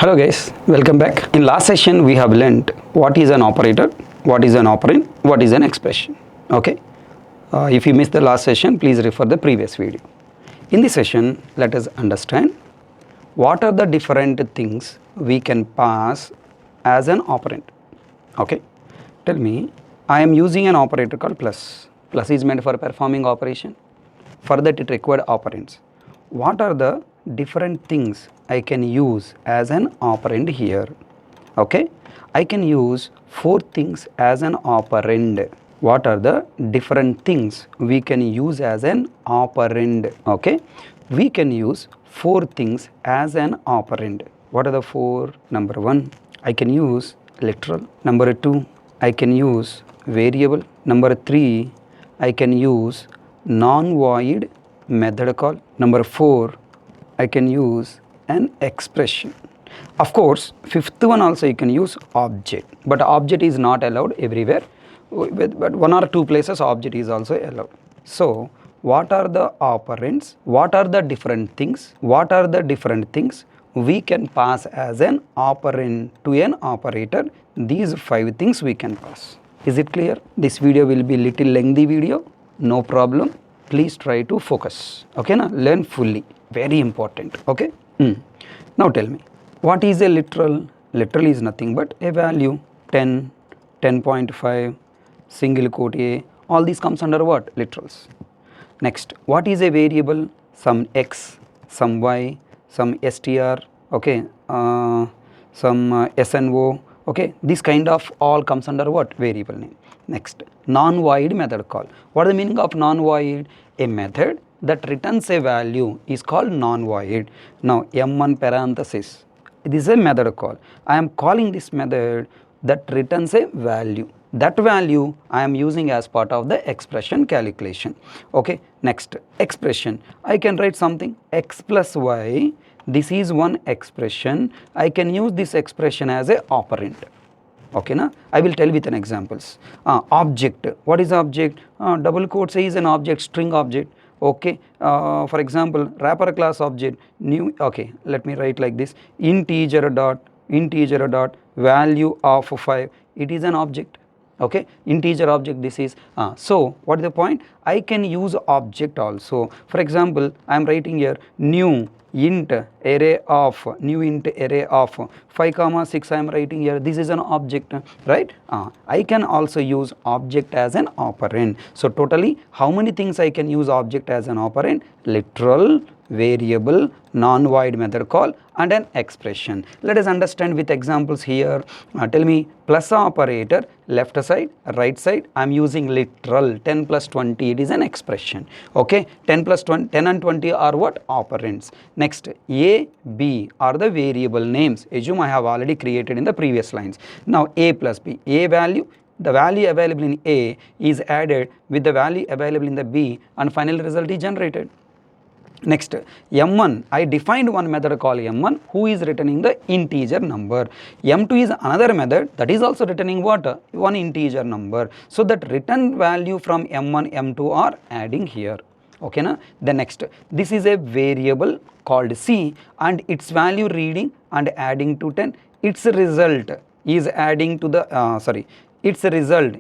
Hello guys, welcome back. In last session we have learnt what is an operator, what is an operand, what is an expression. Okay. If you missed the last session, please refer the previous video. In this session, let us understand what are the different things we can pass as an operand. Okay. Tell me, I am using an operator called plus. Plus is meant for performing operation. For that it required operands. What are the different things I can use as an operand here? Okay, I can use 4 things as an operand. What are the different things we can use as an operand? Okay, we can use 4 things as an operand. What are the 4? Number 1, I can use literal. Number 2, I can use variable. Number 3, I can use non-void method call. Number 4, I can use an expression. Of course, 5th one also you can use object, but object is not allowed everywhere, but 1 or 2 places object is also allowed. So, what are the operands? What are the different things? What are the different things we can pass as an operand to an operator? These 5 things we can pass. Is it clear? This video will be little lengthy video, no problem. Please try to focus. Okay, na? Learn fully. Very important. Okay. Now tell me, what is a literal? Literal is nothing but a value 10, 10.5, single quote a. All these comes under what? Literals. Next, what is a variable? Some x, some y, some str. Okay, some SNO. Okay, this kind of all comes under what? Variable name. Next, non-void method call. What is the meaning of non-void? A method that returns a value is called non-void. Now, M1 parenthesis, this is a method call. I am calling this method that returns a value. That value I am using as part of the expression calculation. Okay, next, expression. I can write something x plus y. This is one expression. I can use this expression as a operand. Okay, na? I will tell with an examples. Object. What is object? Double quote says an object, string object. Okay, for example, wrapper class object, new. Okay, let me write like this: integer dot value of 5. It is an object. Okay, integer object this is. So what is the point? I can use object also. For example, I am writing here new int array of 5 comma 6. I am writing here, this is an object, right? I can also use object as an operand. So totally how many things I can use object as an operand? Literal, variable, non-void method call, and an expression. Let us understand with examples here. Tell me, plus operator, left side, right side, I am using literal. 10 plus 20, it is an expression. Okay, 10 plus 20, 10 and 20 are what? Operands. Next, A, B are the variable names. Assume I have already created in the previous lines. Now A plus B, A value, the value available in A is added with the value available in the B, and final result is generated. Next, M1, I defined one method called M1 who is returning the integer number. M2 is another method that is also returning what? One integer number. So that return value from M1, M2 are adding here. Okay, na? The next, this is a variable called C and its value reading and adding to 10. Its result is adding to the, its result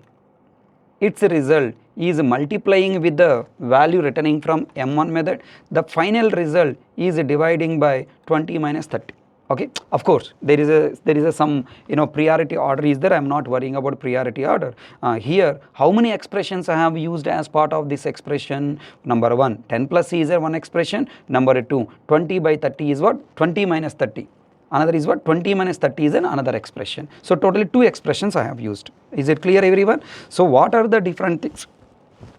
is multiplying with the value returning from M1 method. The final result is dividing by 20 minus 30. Okay, of course there is a some priority order is there. I am not worrying about priority order. Here how many expressions I have used as part of this expression? Number 1, 10 plus C is one expression. Number 2, 20 by 30 is what? 20 minus 30. Another is what? 20 minus 30 is another expression. So totally 2 expressions I have used. Is it clear everyone? So what are the different things?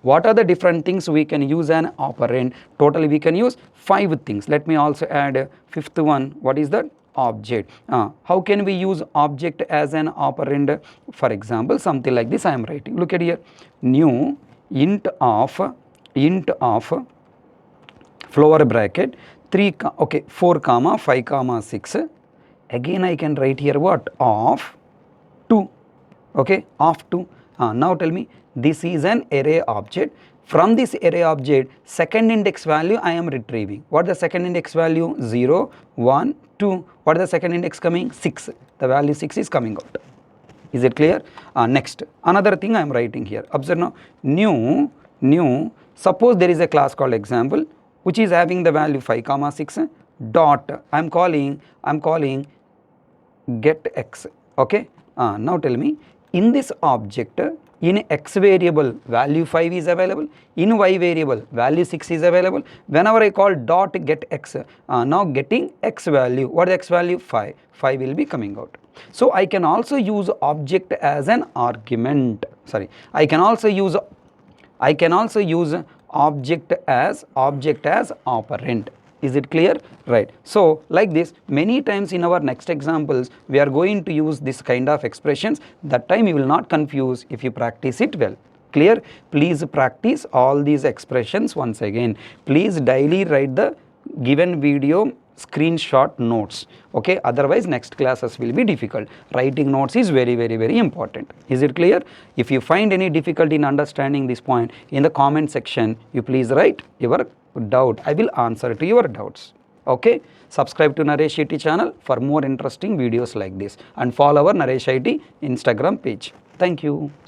What are the different things we can use an operand? Totally we can use 5 things. Let me also add 5th one. What is that? Object. How can we use object as an operand? For example, something like this I am writing. Look at here. New int of floor bracket 4 comma 5 comma 6. Again I can write here what? Of 2. Okay, of 2. Now tell me, this is an array object. From this array object, second index value I am retrieving. What is the second index value? 0, 1, 2, what is the second index coming? 6. The value 6 is coming out. Is it clear? Next, another thing I am writing here. Observe now, new, suppose there is a class called example which is having the value 5 comma 6 dot, I am calling get x. Okay. Now tell me, in this object, in x variable value 5 is available, in y variable value 6 is available. Whenever I call dot get x, now getting x value, what is x value? 5 will be coming out. So I can also use object as an argument, sorry, I can also use object as operand. Is it clear? Right. So like this, many times in our next examples we are going to use this kind of expressions. That time you will not confuse if you practice it well. Clear? Please practice all these expressions once again. Please daily write the given video screenshot notes. Okay, otherwise next classes will be difficult. Writing notes is very important. Is it clear? If you find any difficulty in understanding this point, in the comment section you please write your doubt. I will answer to your doubts. Okay, subscribe to NareshIT channel for more interesting videos like this and follow our NareshIT Instagram page. Thank you.